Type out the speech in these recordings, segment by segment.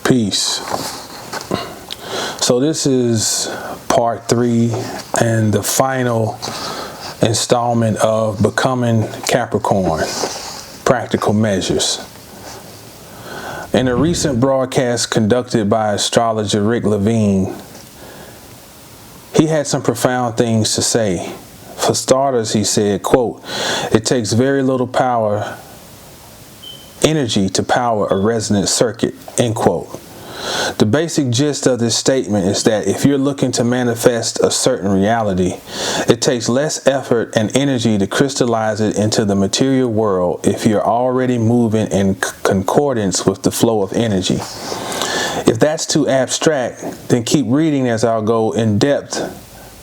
Peace. So this is part 3 and the final installment of Becoming Capricorn, Practical Measures. In a recent broadcast conducted by astrologer Rick Levine, he had some profound things to say. For starters, he said, quote, "It takes very little energy to power a resonant circuit," end quote. The basic gist of this statement is that if you're looking to manifest a certain reality, it takes less effort and energy to crystallize it into the material world if you're already moving in concordance with the flow of energy. If that's too abstract, then keep reading as I'll go in depth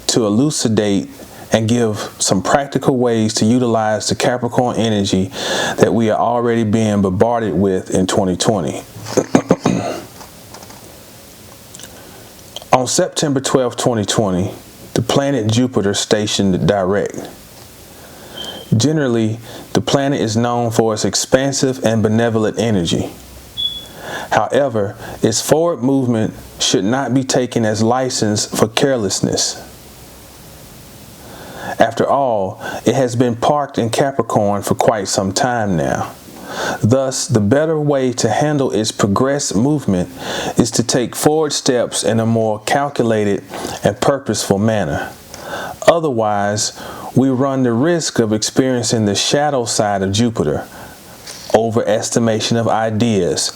to elucidate and give some practical ways to utilize the Capricorn energy that we are already being bombarded with in 2020. On September 12, 2020, the planet Jupiter stationed direct. Generally, the planet is known for its expansive and benevolent energy. However, its forward movement should not be taken as license for carelessness. After all, it has been parked in Capricorn for quite some time now. Thus, the better way to handle its progressive movement is to take forward steps in a more calculated and purposeful manner. Otherwise, we run the risk of experiencing the shadow side of Jupiter: overestimation of ideas,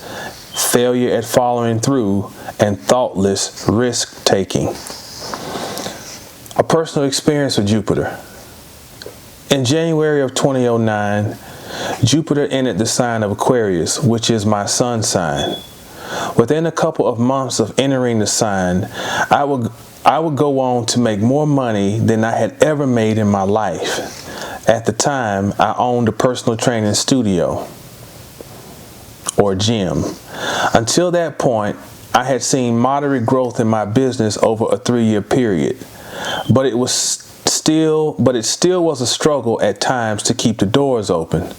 failure at following through, and thoughtless risk-taking. A personal experience with Jupiter. In January of 2009, Jupiter entered the sign of Aquarius, which is my sun sign. Within a couple of months of entering the sign, I would go on to make more money than I had ever made in my life. At the time, I owned a personal training studio or gym. Until that point, I had seen moderate growth in my business over a 3-year period, but it still was a struggle at times to keep the doors open.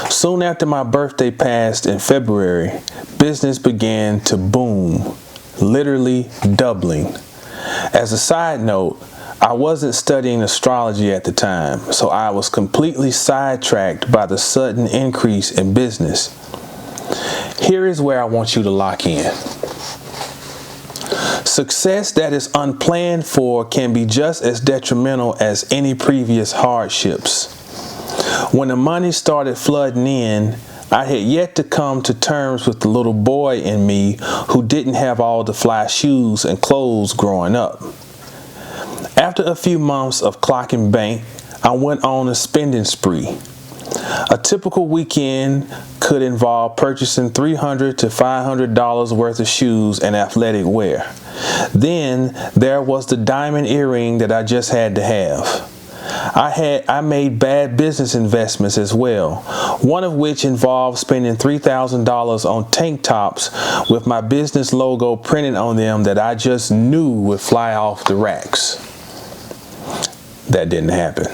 Soon after my birthday passed in February, business began to boom, literally doubling. As a side note, I wasn't studying astrology at the time, so I was completely sidetracked by the sudden increase in business. Here is where I want you to lock in. Success that is unplanned for can be just as detrimental as any previous hardships. When the money started flooding in, I had yet to come to terms with the little boy in me who didn't have all the fly shoes and clothes growing up. After a few months of clocking bank, I went on a spending spree. A typical weekend could involve purchasing $300 to $500 worth of shoes and athletic wear. Then there was the diamond earring that I just had to have. I made bad business investments as well, one of which involved spending $3,000 on tank tops with my business logo printed on them that I just knew would fly off the racks. That didn't happen.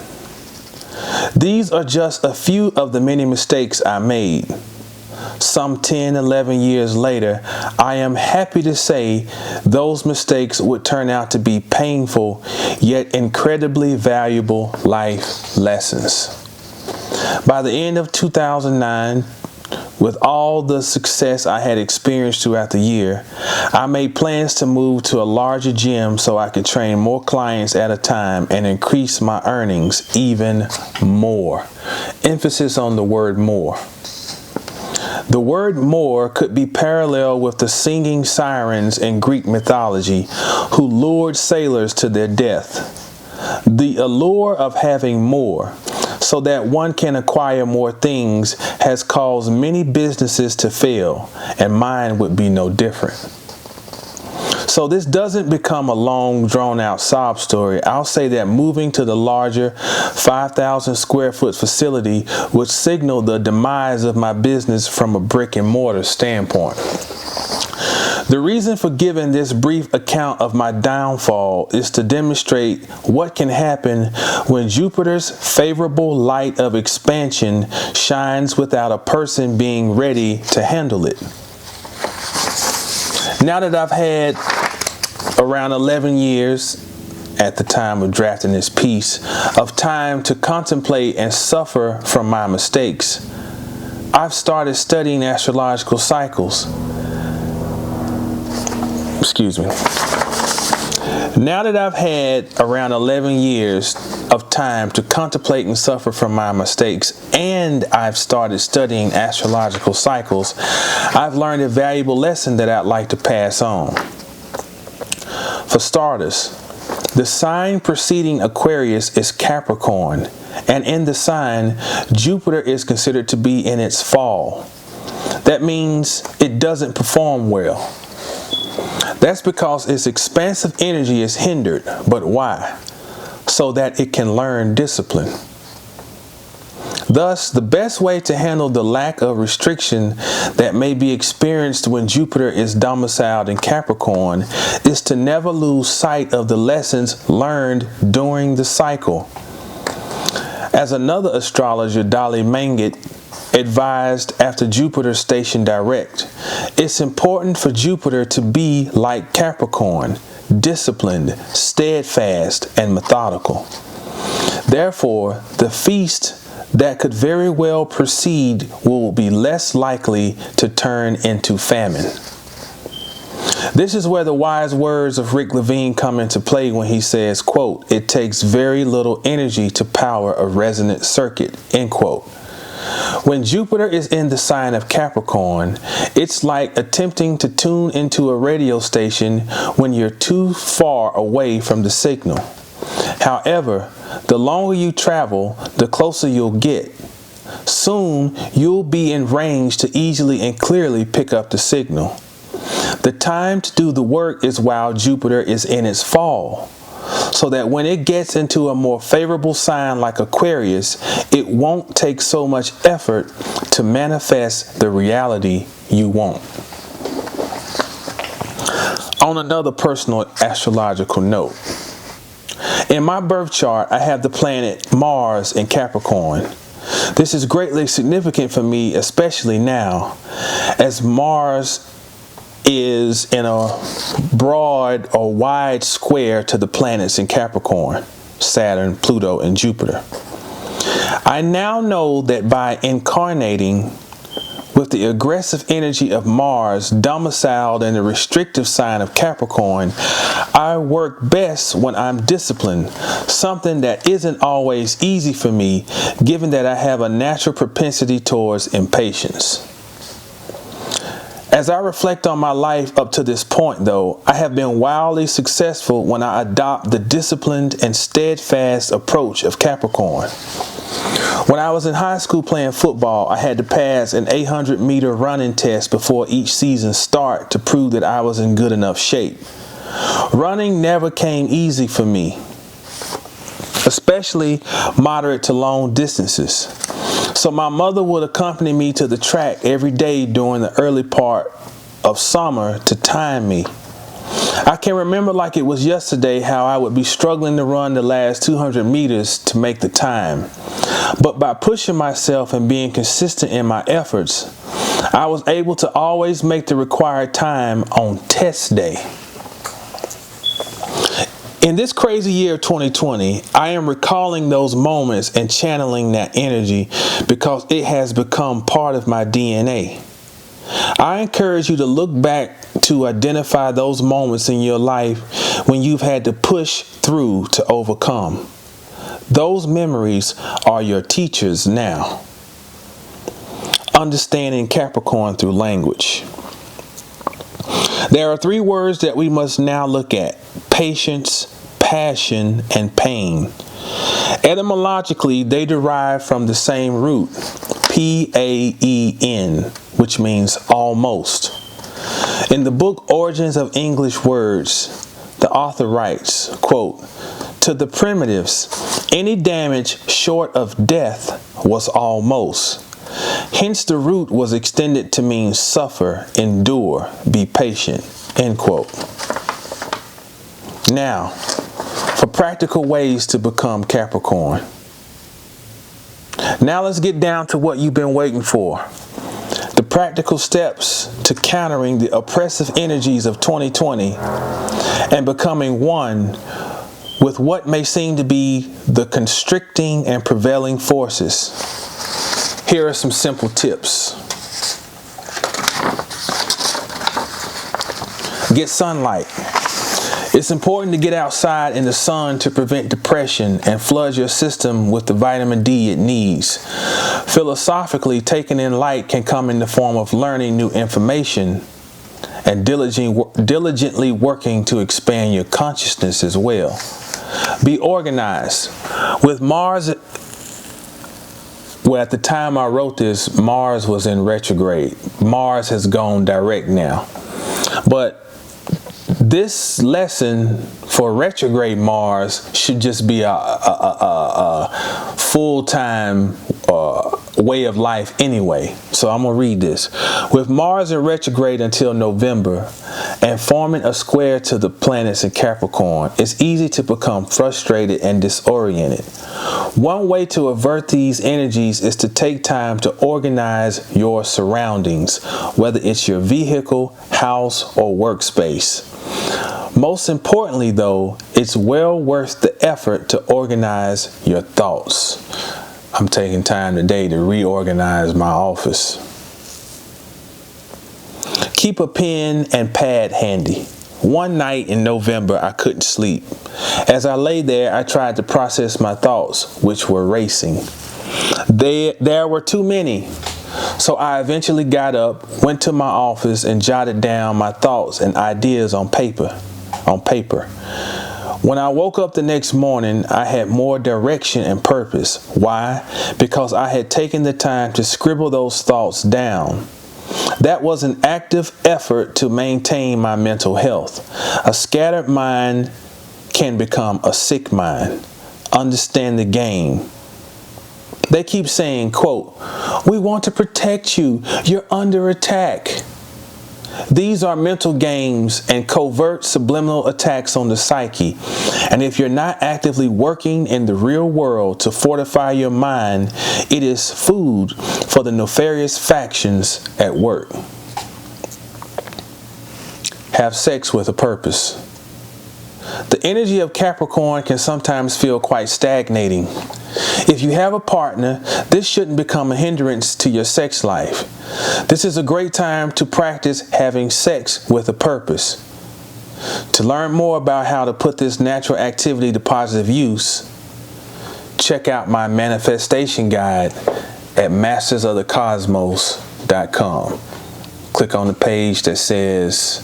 These are just a few of the many mistakes I made. Some 10, 11 years later, I am happy to say those mistakes would turn out to be painful, yet incredibly valuable life lessons. By the end of 2009, with all the success I had experienced throughout the year, I made plans to move to a larger gym so I could train more clients at a time and increase my earnings even more. Emphasis on the word more. The word more could be parallel with the singing sirens in Greek mythology who lured sailors to their death. The allure of having more, so that one can acquire more things, has caused many businesses to fail, and mine would be no different. So this doesn't become a long, drawn-out sob story. I'll say that moving to the larger 5,000 square foot facility would signal the demise of my business from a brick and mortar standpoint. The reason for giving this brief account of my downfall is to demonstrate what can happen when Jupiter's favorable light of expansion shines without a person being ready to handle it. Now that I've had around 11 years at the time of drafting this piece of time to contemplate and suffer from my mistakes, I've started studying astrological cycles. Excuse me. Now that I've had around 11 years of time to contemplate and suffer from my mistakes, and I've started studying astrological cycles, I've learned a valuable lesson that I'd like to pass on. For starters, the sign preceding Aquarius is Capricorn, and in the sign, Jupiter is considered to be in its fall. That means it doesn't perform well. That's because its expansive energy is hindered. But why? So that it can learn discipline. Thus, the best way to handle the lack of restriction that may be experienced when Jupiter is domiciled in Capricorn is to never lose sight of the lessons learned during the cycle. As another astrologer, Dolly Mangit, advised after Jupiter stationed direct, it's important for Jupiter to be like Capricorn, disciplined, steadfast, and methodical. Therefore, the feast that could very well proceed will be less likely to turn into famine. This is where the wise words of Rick Levine come into play when he says, quote, "It takes very little energy to power a resonant circuit," end quote. When Jupiter is in the sign of Capricorn, it's like attempting to tune into a radio station when you're too far away from the signal. However, the longer you travel, the closer you'll get. Soon, you'll be in range to easily and clearly pick up the signal. The time to do the work is while Jupiter is in its fall, so that when it gets into a more favorable sign like Aquarius, it won't take so much effort to manifest the reality you want. On another personal astrological note, in my birth chart, I have the planet Mars in Capricorn. This is greatly significant for me, especially now, as Mars is in a broad or wide square to the planets in Capricorn, Saturn, Pluto, and Jupiter. I now know that by incarnating with the aggressive energy of Mars domiciled in the restrictive sign of Capricorn, I work best when I'm disciplined, something that isn't always easy for me, given that I have a natural propensity towards impatience. As I reflect on my life up to this point, though, I have been wildly successful when I adopt the disciplined and steadfast approach of Capricorn. When I was in high school playing football, I had to pass an 800-meter running test before each season start to prove that I was in good enough shape. Running never came easy for me, especially moderate to long distances. So my mother would accompany me to the track every day during the early part of summer to time me. I can remember like it was yesterday how I would be struggling to run the last 200 meters to make the time. But by pushing myself and being consistent in my efforts, I was able to always make the required time on test day. In this crazy year of 2020, I am recalling those moments and channeling that energy because it has become part of my DNA. I encourage you to look back to identify those moments in your life when you've had to push through to overcome. Those memories are your teachers now. Understanding Capricorn through language. There are 3 words that we must now look at: patience, passion, and pain. Etymologically, they derive from the same root, P-A-E-N, which means almost. In the book Origins of English Words, the author writes, quote, "To the primitives, any damage short of death was almost. Hence the root was extended to mean suffer, endure, be patient," end quote. Now, for practical ways to become Capricorn. Now let's get down to what you've been waiting for. The practical steps to countering the oppressive energies of 2020 and becoming one with what may seem to be the constricting and prevailing forces. Here are some simple tips. Get sunlight. It's important to get outside in the sun to prevent depression and flood your system with the vitamin D it needs. Philosophically, taking in light can come in the form of learning new information and diligently working to expand your consciousness as well. Be organized. With Mars, well, at the time I wrote this, Mars was in retrograde. Mars has gone direct now. But this lesson for retrograde Mars should just be a full-time way of life anyway. So I'm going to read this. With Mars in retrograde until November and forming a square to the planets in Capricorn, it's easy to become frustrated and disoriented. One way to avert these energies is to take time to organize your surroundings, whether it's your vehicle, house, or workspace. Most importantly, though, it's well worth the effort to organize your thoughts. I'm taking time today to reorganize my office. Keep a pen and pad handy. One night in November, I couldn't sleep. As I lay there, I tried to process my thoughts, which were racing. There were too many. So I eventually got up, went to my office, and jotted down my thoughts and ideas on paper. When I woke up the next morning, I had more direction and purpose. Why? Because I had taken the time to scribble those thoughts down. That was an active effort to maintain my mental health. A scattered mind can become a sick mind. Understand the game. They keep saying, quote, "We want to protect you. You're under attack." These are mental games and covert subliminal attacks on the psyche. And if you're not actively working in the real world to fortify your mind, it is food for the nefarious factions at work. Have sex with a purpose. The energy of Capricorn can sometimes feel quite stagnating. If you have a partner, this shouldn't become a hindrance to your sex life. This is a great time to practice having sex with a purpose. To learn more about how to put this natural activity to positive use, check out my manifestation guide at mastersofthecosmos.com. Click on the page that says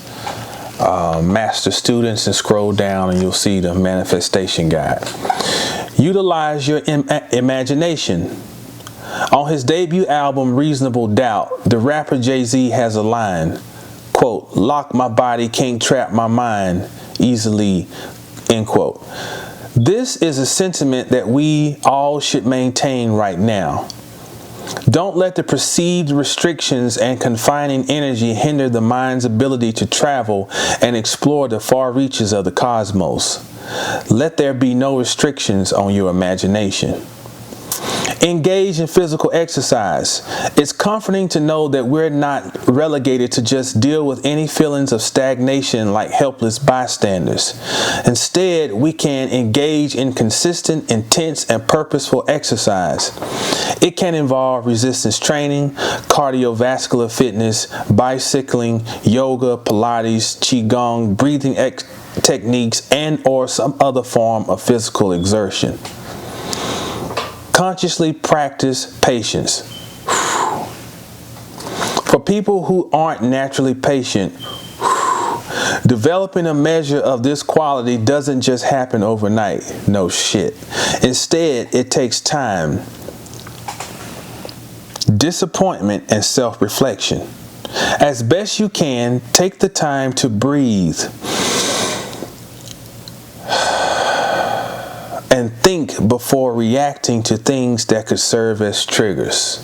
Master Students and scroll down and you'll see the manifestation guide. Utilize your imagination. On his debut album, Reasonable Doubt, the rapper Jay-Z has a line, quote, "Lock my body, can't trap my mind easily," end quote. This is a sentiment that we all should maintain right now. Don't let the perceived restrictions and confining energy hinder the mind's ability to travel and explore the far reaches of the cosmos. Let there be no restrictions on your imagination. Engage in physical exercise. It's comforting to know that we're not relegated to just deal with any feelings of stagnation like helpless bystanders. Instead, we can engage in consistent, intense, and purposeful exercise. It can involve resistance training, cardiovascular fitness, bicycling, yoga, Pilates, Qigong, breathing techniques, and or some other form of physical exertion. Consciously practice patience. For people who aren't naturally patient, developing a measure of this quality doesn't just happen overnight. No shit. Instead, it takes time, disappointment, and self-reflection. As best you can, take the time to breathe and think before reacting to things that could serve as triggers.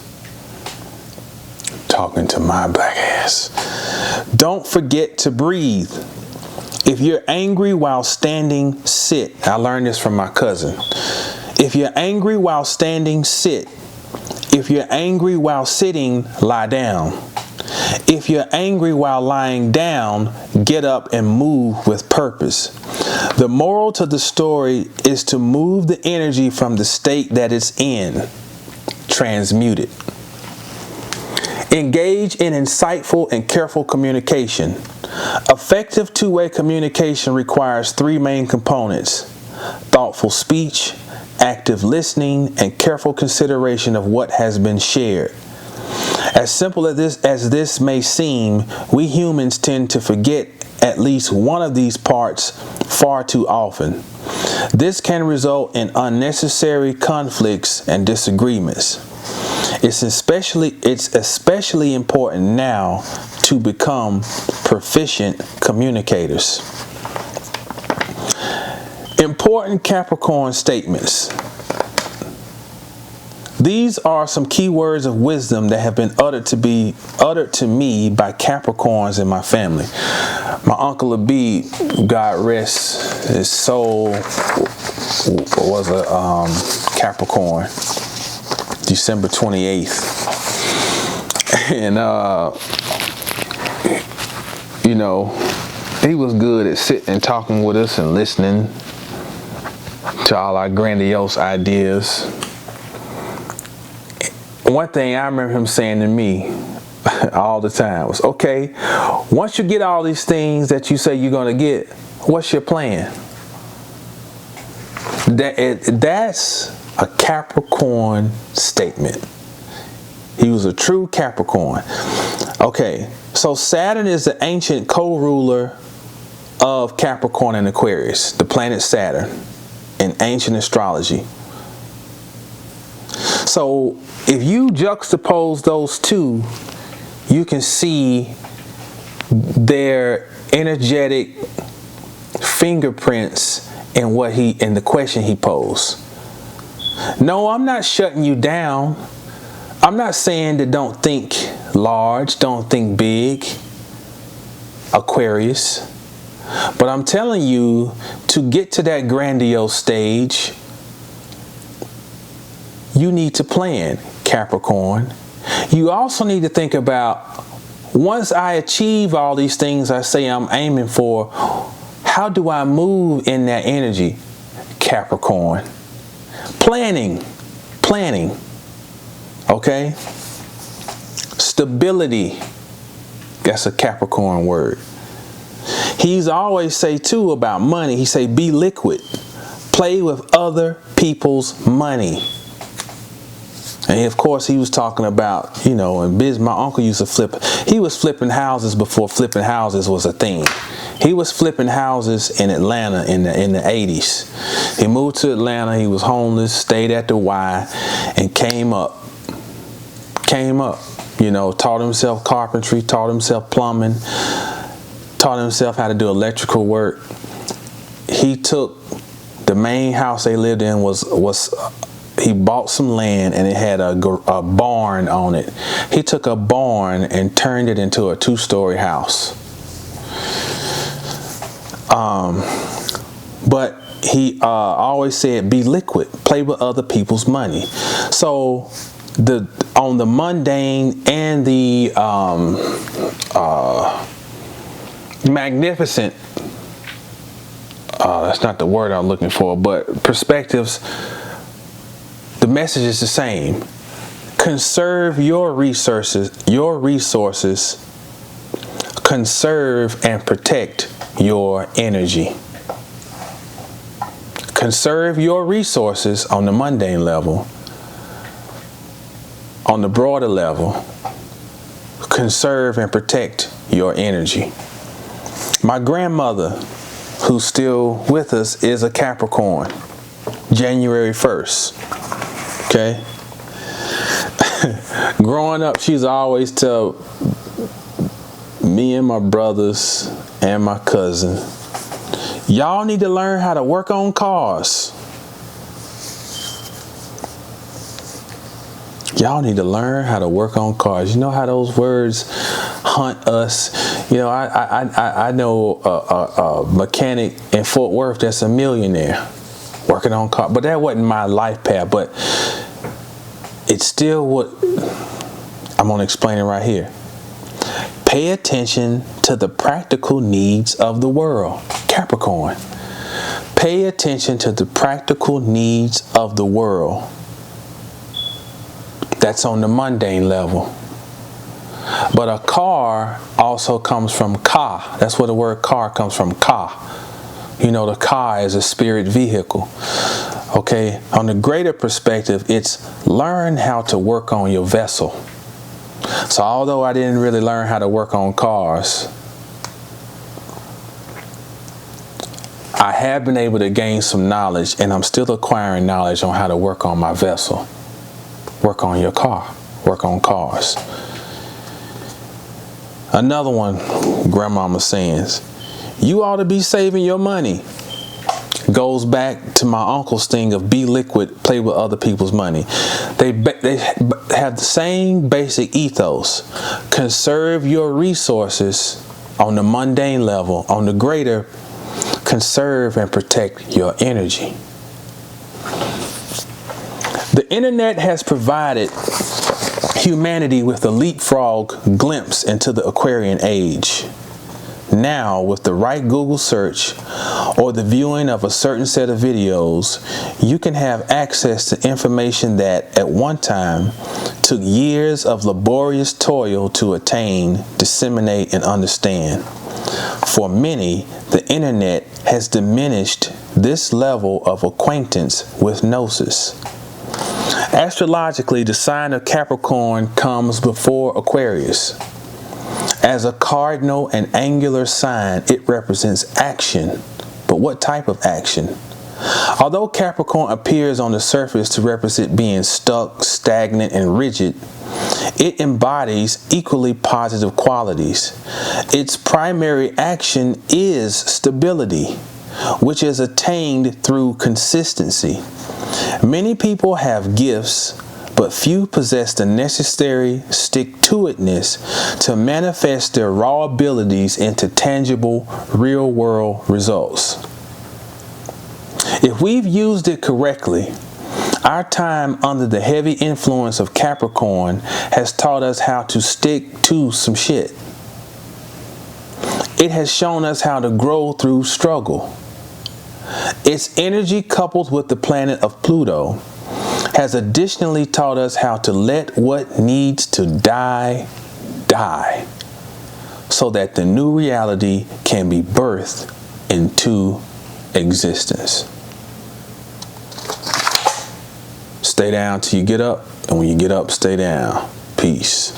Talking to my black ass. Don't forget to breathe. If you're angry while standing, sit. I learned this from my cousin. If you're angry while standing, sit. If you're angry while sitting, lie down. If you're angry while lying down, get up and move with purpose. The moral to the story is to move the energy from the state that it's in. Transmute it. Engage in insightful and careful communication. Effective two-way communication requires three main components: thoughtful speech, active listening, and careful consideration of what has been shared. As simple as this may seem, we humans tend to forget at least one of these parts far too often. This can result in unnecessary conflicts and disagreements. It's especially important now to become proficient communicators. Important Capricorn statements. These are some key words of wisdom that have been uttered to me by Capricorns in my family. My Uncle Abid, God rest his soul, was a Capricorn, December 28th. And, you know, he was good at sitting and talking with us and listening to all our grandiose ideas. One thing I remember him saying to me all the time was, okay, once you get all these things that you say you're going to get, what's your plan? That's a Capricorn statement. He was a true Capricorn. Okay, so Saturn is the ancient co-ruler of Capricorn and Aquarius, the planet Saturn in ancient astrology. So if you juxtapose those two, you can see their energetic fingerprints in the question he posed. No, I'm not shutting you down. I'm not saying that don't think large, don't think big, Aquarius. But I'm telling you, to get to that grandiose stage, you need to plan, Capricorn. You also need to think about, once I achieve all these things I say I'm aiming for, how do I move in that energy, Capricorn? Planning, okay? Stability, that's a Capricorn word. He's always say too about money, he say be liquid. Play with other people's money. And of course he was talking about, you know, in business, my uncle used to flip. He was flipping houses before flipping houses was a thing. He was flipping houses in Atlanta in the 80s. He moved to Atlanta, he was homeless, stayed at the Y, and came up, you know, taught himself carpentry, taught himself plumbing, taught himself how to do electrical work. He took the main house they lived in he bought some land and it had a barn on it. He took a barn and turned it into a 2-story house. But he always said, be liquid, play with other people's money. So on the mundane and the magnificent, that's not the word I'm looking for, but perspectives, the message is the same. Conserve your resources, conserve and protect your energy. Conserve your resources on the mundane level. On the broader level, conserve and protect your energy. My grandmother, who's still with us, is a Capricorn, January 1st. Okay? Growing up, she's always tell me and my brothers and my cousin, y'all need to learn how to work on cars. Y'all need to learn how to work on cars. You know how those words hunt us? You know, I know a mechanic in Fort Worth that's a millionaire working on cars. But that wasn't my life path. But it's still what I'm going to explain it right here. Pay attention to the practical needs of the world. Capricorn. Pay attention to the practical needs of the world. That's on the mundane level. But a car also comes from ka. That's where the word car comes from, ka. You know, the car is a spirit vehicle. Okay, on the greater perspective, it's learn how to work on your vessel. So although I didn't really learn how to work on cars, I have been able to gain some knowledge, and I'm still acquiring knowledge on how to work on my vessel. Work on your car. Work on cars. Another one, Grandmama sayings, you ought to be saving your money. Goes back to my uncle's thing of be liquid, play with other people's money. They have the same basic ethos. Conserve your resources on the mundane level. On the greater, conserve and protect your energy. The internet has provided humanity with a leapfrog glimpse into the Aquarian age. Now, with the right Google search or the viewing of a certain set of videos, you can have access to information that at one time took years of laborious toil to attain, disseminate, and understand. For many, the internet has diminished this level of acquaintance with gnosis. Astrologically, the sign of Capricorn comes before Aquarius. As a cardinal and angular sign, it represents action. But what type of action? Although Capricorn appears on the surface to represent being stuck, stagnant, and rigid, it embodies equally positive qualities. Its primary action is stability, which is attained through consistency. Many people have gifts, but few possess the necessary stick-to-itness to manifest their raw abilities into tangible, real-world results. If we've used it correctly, our time under the heavy influence of Capricorn has taught us how to stick to some shit. It has shown us how to grow through struggle. Its energy, coupled with the planet of Pluto, has additionally taught us how to let what needs to die, die, so that the new reality can be birthed into existence. Stay down till you get up, and when you get up, stay down. Peace.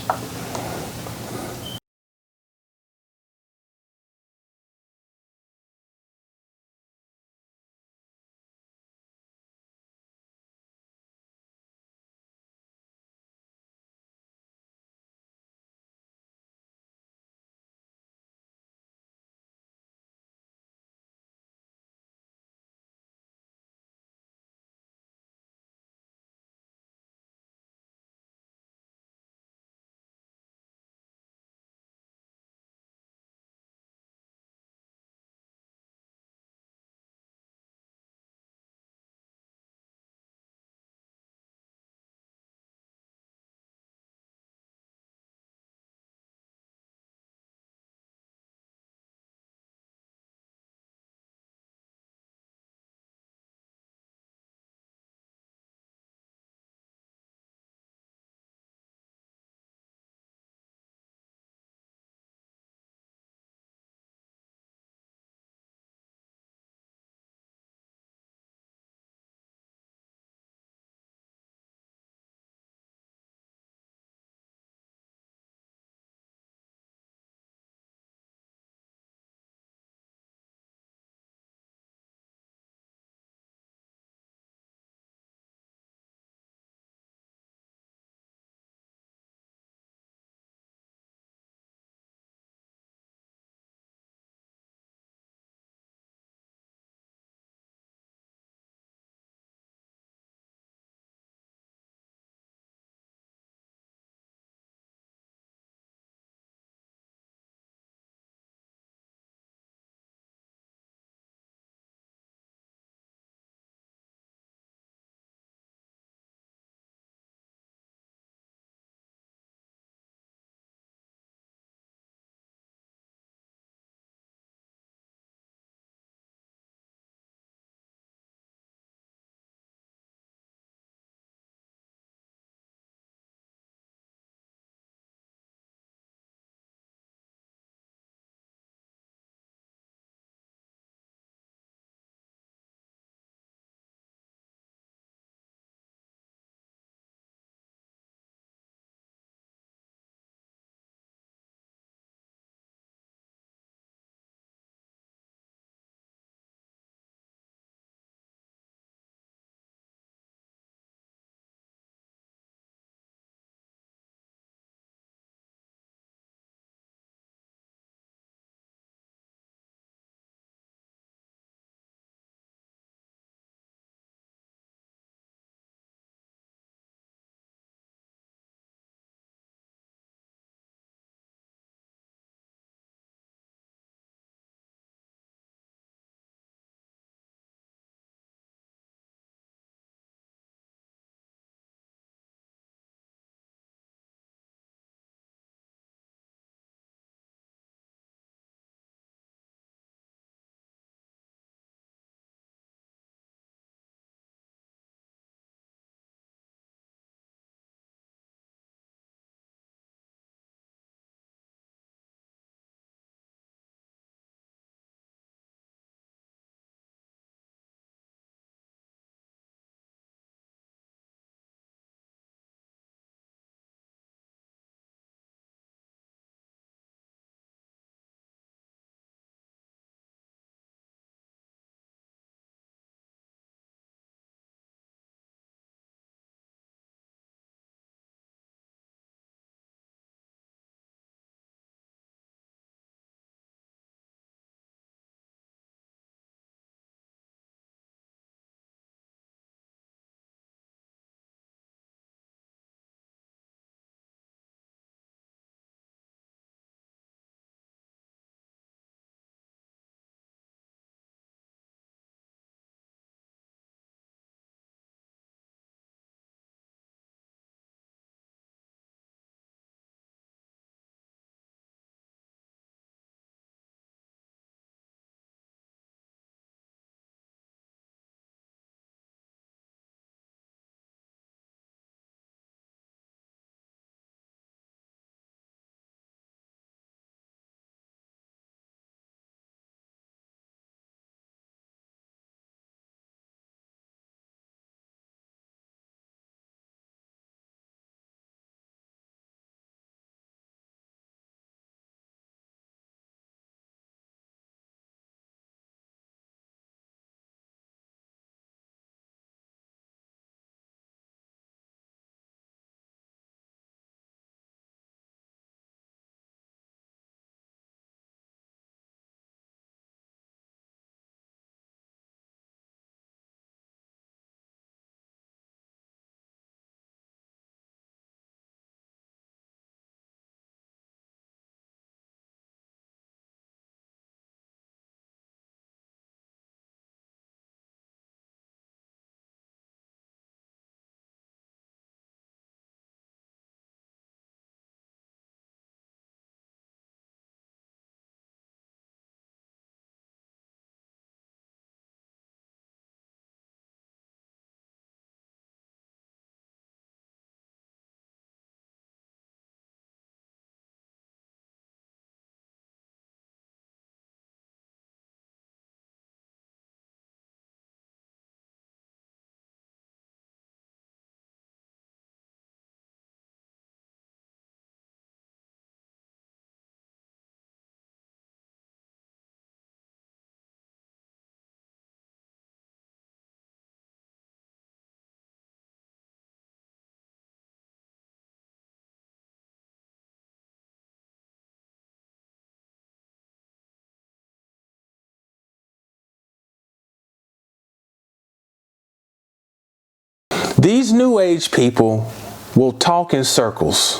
These New Age people will talk in circles.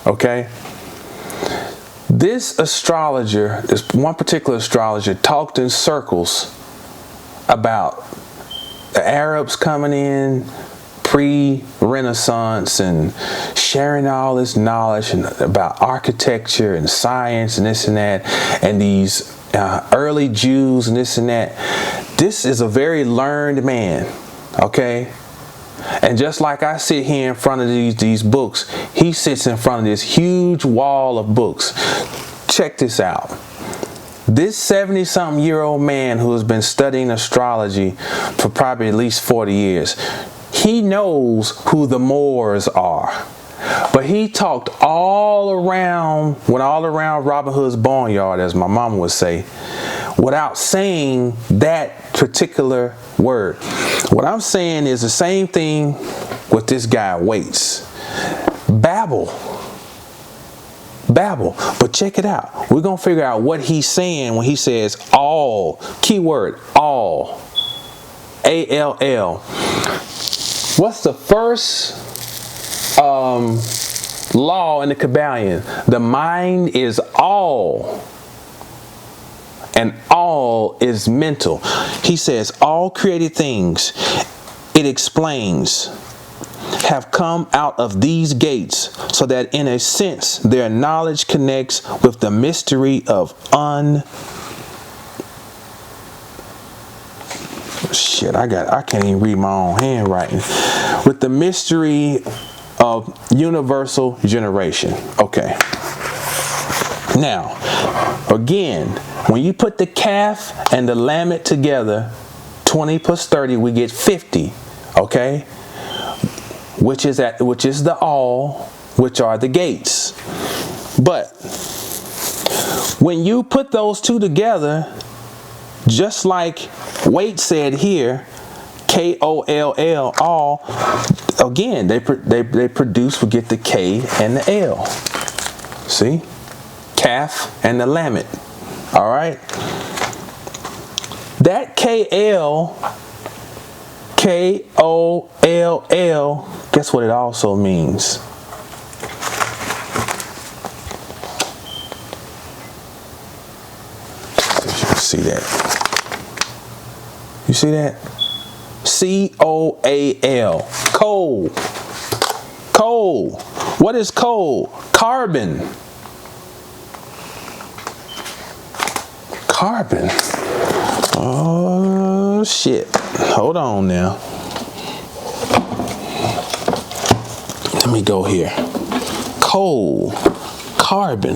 Okay? This astrologer, this one particular astrologer, talked in circles about the Arabs coming in pre-Renaissance and sharing all this knowledge and about architecture and science and this and that, and these early Jews and this and that. This is a very learned man, okay? And just like I sit here in front of these books, he sits in front of this huge wall of books. Check this out. This 70-something-year-old man who has been studying astrology for probably at least 40 years, he knows who the Moors are. But he talked went all around Robin Hood's barnyard, as my mama would say, without saying that particular word. What I'm saying is the same thing with this guy Waits. Babble. But check it out. We're going to figure out what he's saying when he says all. Keyword, all. A-L-L. What's the first law in the Kabbalion? The mind is all. And all is mental. He says all created things, it explains, have come out of these gates, so that in a sense their knowledge connects with the mystery of I can't even read my own handwriting. With the mystery of universal generation. Okay. Now, again, when you put the Kaf and the Lamet together, 20 plus 30, we get 50. Okay? Which is the all, which are the gates. But when you put those two together, just like Waite said here, K-O-L-L, all, again, they produce, we get the K and the L. See? Kaf and the Lamet. All right? That K-L, K-O-L-L, guess what it also means? You can see that. You see that? C-O-A-L. Coal. Coal. What is coal? Carbon. Carbon. Oh, shit. Hold on now. Let me go here. Coal. Carbon.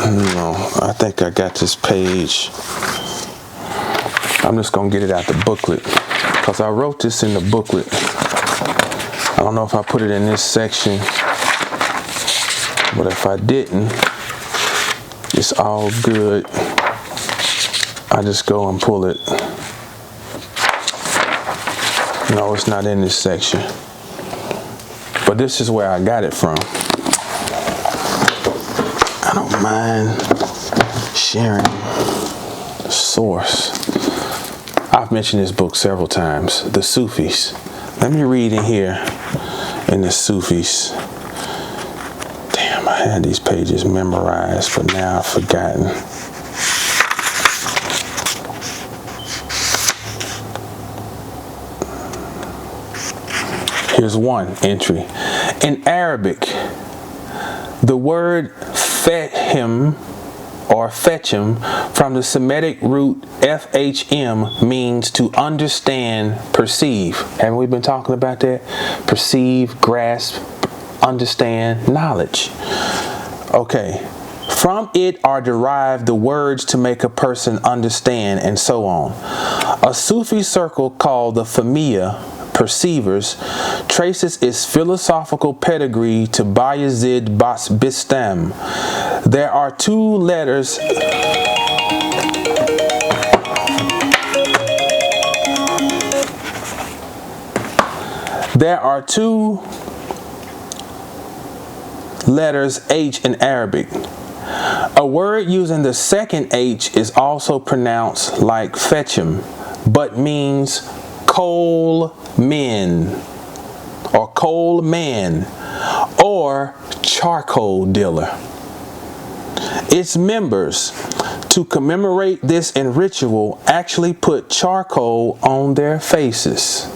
No, I think I got this page. I'm just going to get it out the booklet, because I wrote this in the booklet. I don't know if I put it in this section, but if I didn't, it's all good. I just go and pull it. No, it's not in this section. But this is where I got it from. I don't mind sharing the source. I've mentioned this book several times, The Sufis. Let me read in here in the Sufis. Damn, I had these pages memorized, but now I've forgotten. Here's one entry. In Arabic, the word fahim or fetchim from the Semitic root FHM means to understand, perceive. Haven't we been talking about that? Perceive, grasp, understand, knowledge. Okay. From it are derived the words to make a person understand, and so on. A Sufi circle called the Fahmiya, perceivers, traces its philosophical pedigree to Bayezid Bastami. There are two letters H in Arabic. A word using the second H is also pronounced like fetchim, but means coal men, or coal man, or charcoal dealer. Its members, to commemorate this in ritual, actually put charcoal on their faces.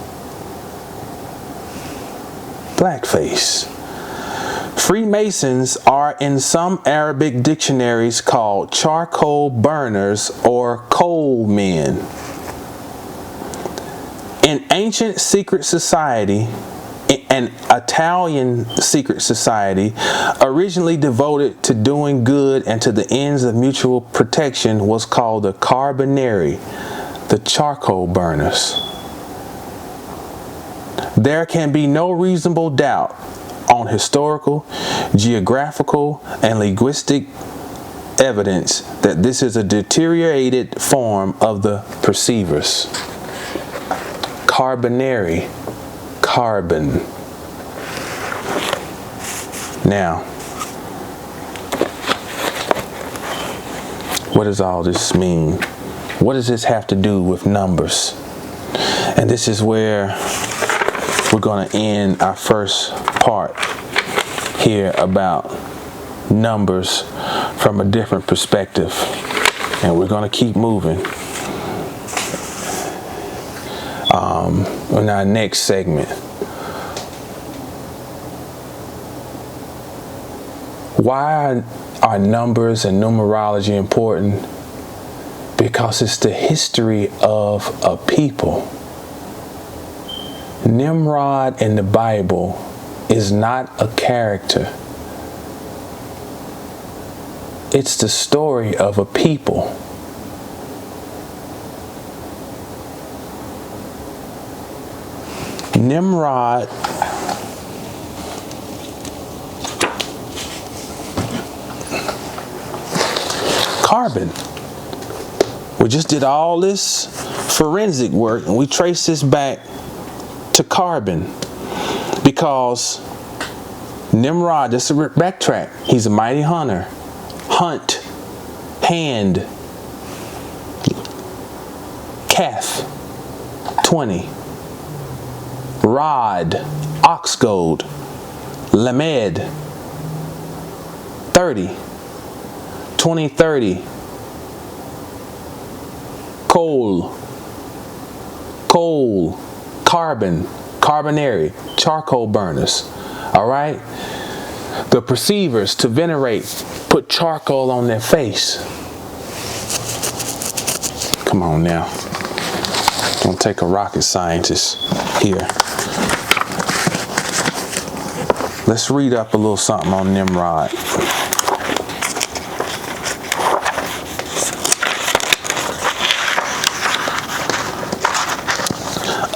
Blackface. Freemasons are in some Arabic dictionaries called charcoal burners or coal men. In ancient secret society, an Italian secret society, originally devoted to doing good and to the ends of mutual protection, was called the Carbonari, the charcoal burners. There can be no reasonable doubt on historical, geographical, and linguistic evidence that this is a deteriorated form of the perceivers. Carbonari, carbon. Now, what does all this mean? What does this have to do with numbers? And this is where we're going to end our first part here about numbers from a different perspective. And we're going to keep moving in our next segment. Why are numbers and numerology important? Because it's the history of a people. Nimrod in the Bible is not a character. It's the story of a people. Nimrod carbon. We just did all this forensic work and we traced this back to carbon because Nimrod, just to backtrack, he's a mighty hunter. Hunt, hand, calf, 20. Rod, ox goad, lamed, 30. 2030. Coal, carbon, carbonari, charcoal burners. All right? The perceivers, to venerate, put charcoal on their face. Come on now. Don't take a rocket scientist here. Let's read up a little something on Nimrod.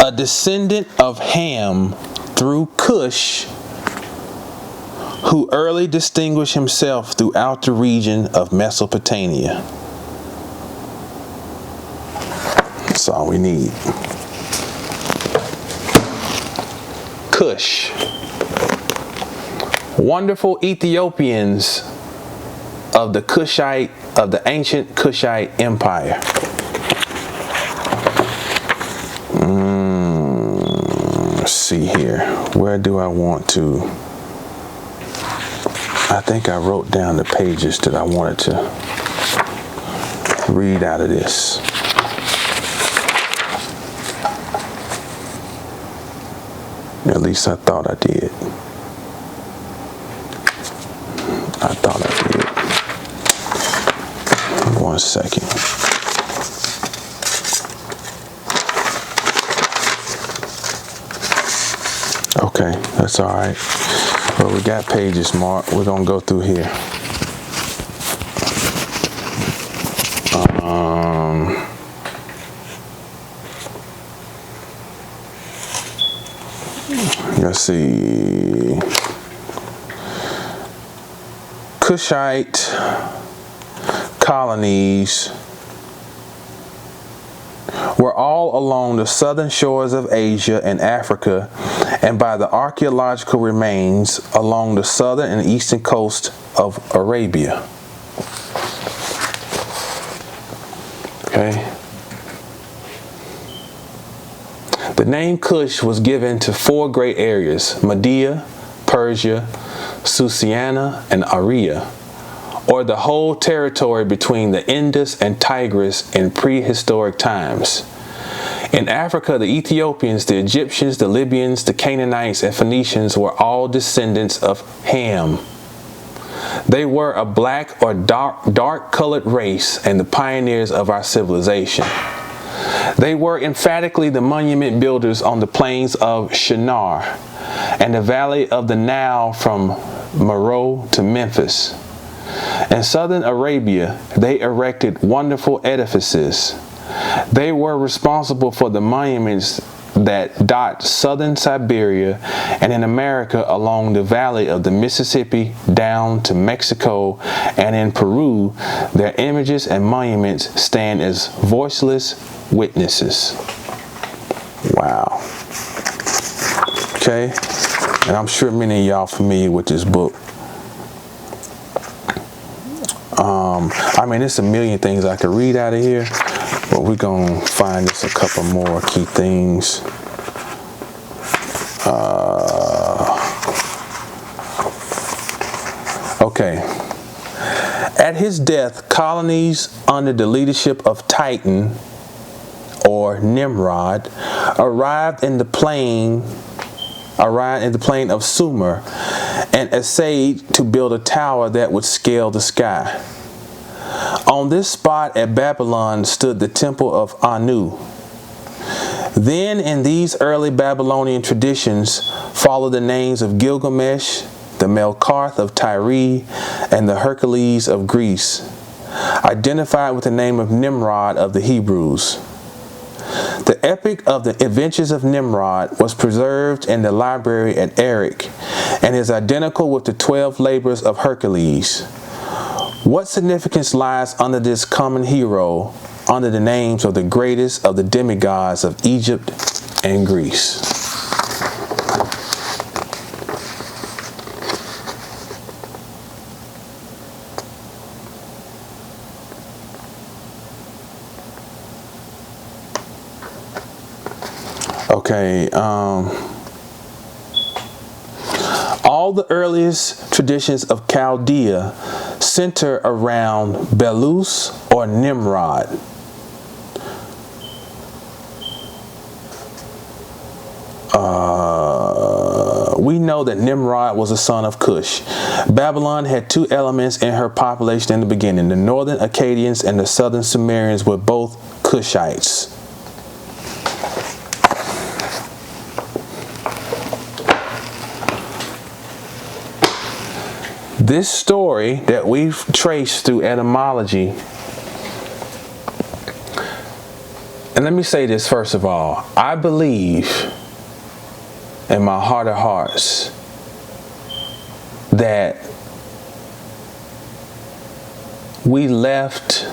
A descendant of Ham through Cush, who early distinguished himself throughout the region of Mesopotamia. That's all we need. Cush. Wonderful Ethiopians of the ancient Kushite Empire. Let's see here. Where do I want to? I think I wrote down the pages that I wanted to read out of this. At least I thought I did. One second. Okay, that's all right. Well, we got pages marked. We're gonna go through here. Let's see. Kushite colonies were all along the southern shores of Asia and Africa, and by the archaeological remains along the southern and eastern coast of Arabia. Okay. The name Cush was given to 4 great areas: Media, Persia, Susiana, and Aria, or the whole territory between the Indus and Tigris in prehistoric times. In Africa, the Ethiopians, the Egyptians, the Libyans, the Canaanites, and Phoenicians were all descendants of Ham. They were a black or dark-colored race and the pioneers of our civilization. They were emphatically the monument builders on the plains of Shinar and the valley of the Nile from Meroe to Memphis. In southern Arabia, they erected wonderful edifices. They were responsible for the monuments that dot southern Siberia, and in America along the valley of the Mississippi down to Mexico, and in Peru, their images and monuments stand as voiceless witnesses. Wow. Okay, and I'm sure many of y'all familiar with this book. I mean, there's a million things I could read out of here, but we're going to find just a couple more key things. Okay. At his death, colonies under the leadership of Titan, or Nimrod, arrived in the plain of Sumer and essayed to build a tower that would scale the sky. On this spot at Babylon stood the temple of Anu. Then in these early Babylonian traditions follow the names of Gilgamesh, the Melkarth of Tyre, and the Hercules of Greece, identified with the name of Nimrod of the Hebrews. The epic of the adventures of Nimrod was preserved in the library at Erech and is identical with the 12 labors of Hercules. What significance lies under this common hero under the names of the greatest of the demigods of Egypt and Greece? Okay, all the earliest traditions of Chaldea center around Belus or Nimrod. We know that Nimrod was a son of Cush. Babylon had 2 elements in her population in the beginning. The northern Akkadians and the southern Sumerians were both Cushites. This story that we've traced through etymology, and let me say this first of all, I believe in my heart of hearts that we left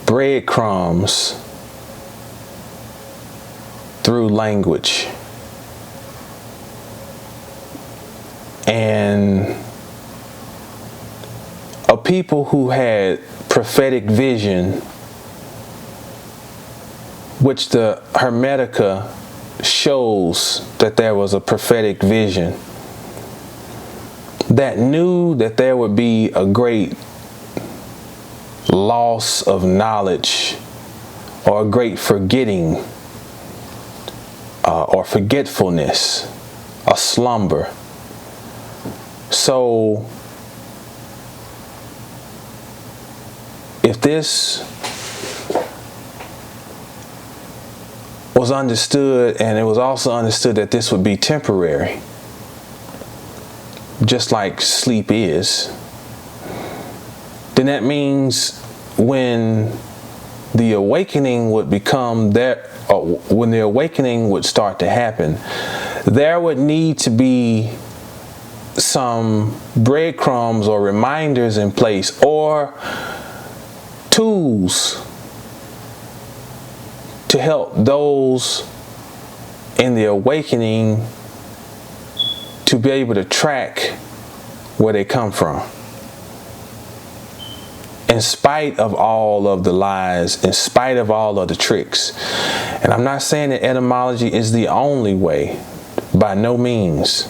breadcrumbs through language. And a people who had prophetic vision, which the Hermetica shows that there was a prophetic vision, that knew that there would be a great loss of knowledge or a great forgetting or forgetfulness, a slumber. So if this was understood, and it was also understood that this would be temporary, just like sleep is, then that means when the awakening would become there, or when the awakening would start to happen, there would need to be some breadcrumbs or reminders in place, or tools to help those in the awakening to be able to track where they come from. in spite of all of the lies, in spite of all of the tricks. And I'm not saying that etymology is the only way, by no means,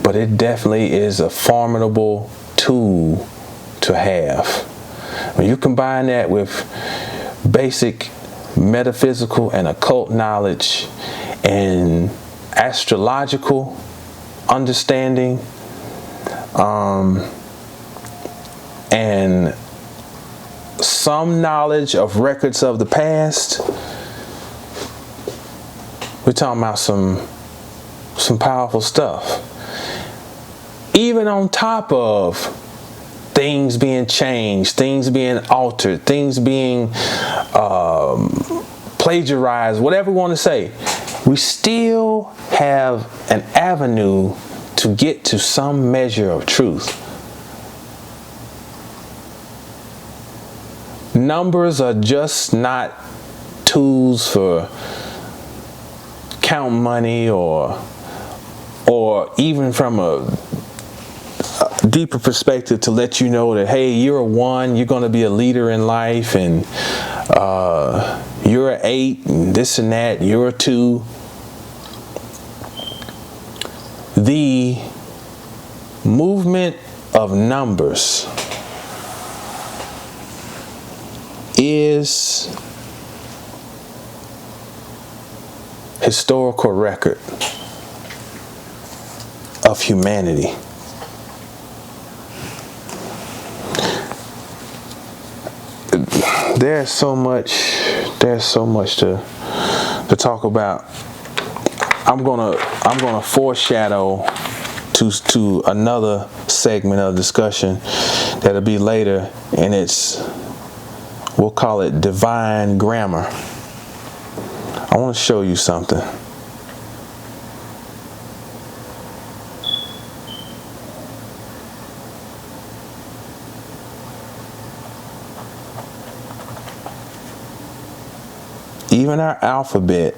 but it definitely is a formidable tool to have. When you combine that with basic metaphysical and occult knowledge and astrological understanding, and some knowledge of records of the past, we're talking about some powerful stuff. Even on top of things being changed, things being altered, things being plagiarized, whatever we want to say, we still have an avenue to get to some measure of truth. Numbers are just not tools for counting money or even from a deeper perspective to let you know that, hey, you're a 1, you're going to be a leader in life, and you're an 8, and this and that, you're a 2. The movement of numbers is historical record of humanity. There's so much to talk about. I'm gonna foreshadow to another segment of discussion that'll be later, and we'll call it divine grammar. I want to show you something. Even our alphabet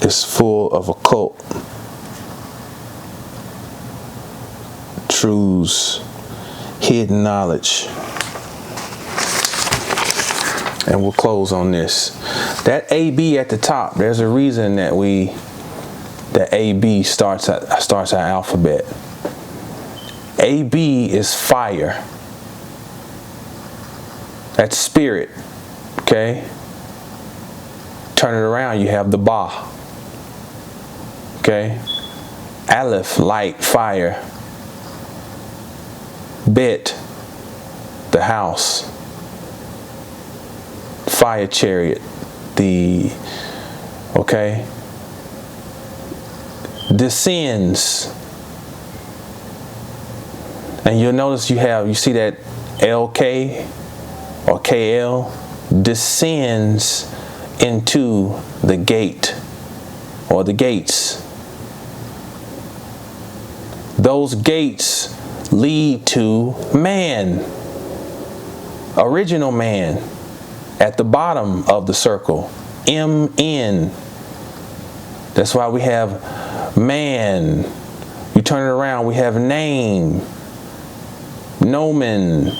is full of occult truths, hidden knowledge. And we'll close on this. That AB at the top, there's a reason that AB starts our alphabet. AB is fire. That's spirit. Okay? Turn it around, you have the Ba. Okay? Aleph, light, fire. Bet, the house. Fire chariot, okay? Descends. And you'll notice you see that LK or KL descends into the gate or the gates. Those gates lead to man, original man, at the bottom of the circle, MN. That's why we have man. You turn it around, we have name, nomen.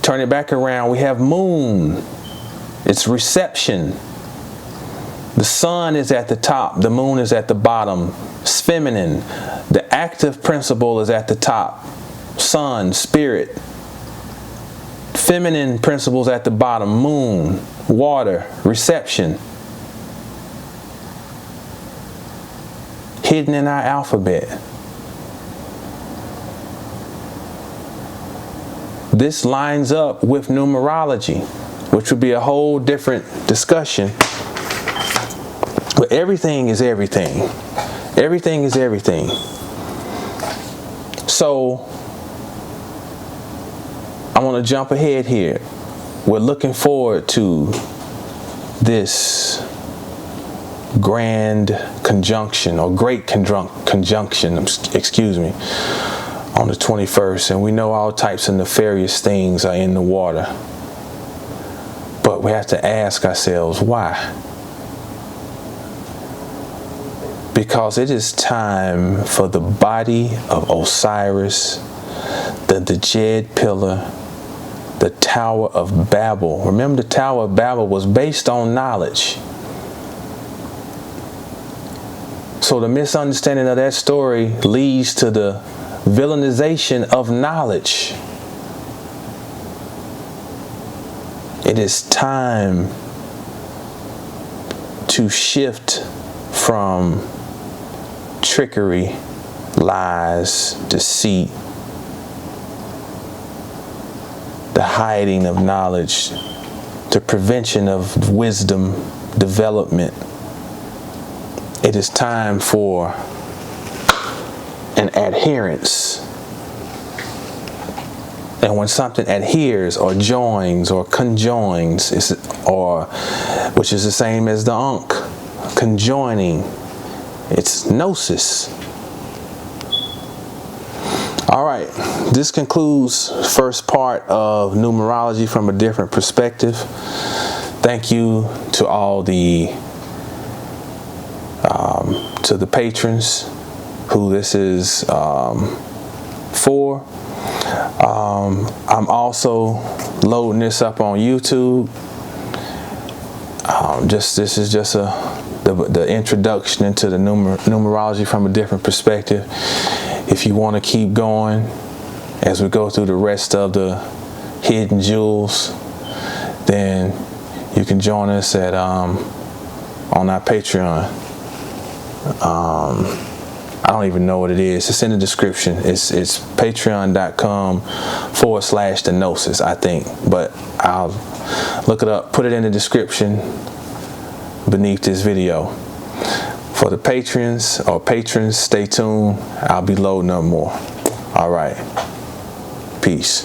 Turn it back around, we have moon. It's reception. The sun is at the top, the moon is at the bottom. It's feminine. The active principle is at the top. Sun, spirit. Feminine principles at the bottom. Moon, water, reception. Hidden in our alphabet. This lines up with numerology, which would be a whole different discussion. But everything is everything. Everything is everything. So, I want to jump ahead here. We're looking forward to this grand conjunction, or great conjunction, excuse me, on the 21st. And we know all types of nefarious things are in the water. But we have to ask ourselves, why? Because it is time for the body of Osiris, the Jed pillar, the Tower of Babel. Remember, the Tower of Babel was based on knowledge. So the misunderstanding of that story leads to the villainization of knowledge. It is time to shift from trickery, lies, deceit, the hiding of knowledge, the prevention of wisdom, development. It is time for an adherence. And when something adheres or joins or conjoins, which is the same as the Ankh, conjoining, it's gnosis. All right, this concludes first part of numerology from a different perspective. Thank you to all the patrons who this is for. I'm also loading this up on YouTube. This is just the introduction into the numerology from a different perspective. If you want to keep going as we go through the rest of the hidden jewels, then you can join us at on our Patreon. I don't even know what it is. It's in the description. It's patreon.com/the Gnosis, I think. But I'll look it up, put it in the description beneath this video. For the patrons, stay tuned. I'll be loading up more. All right. Peace.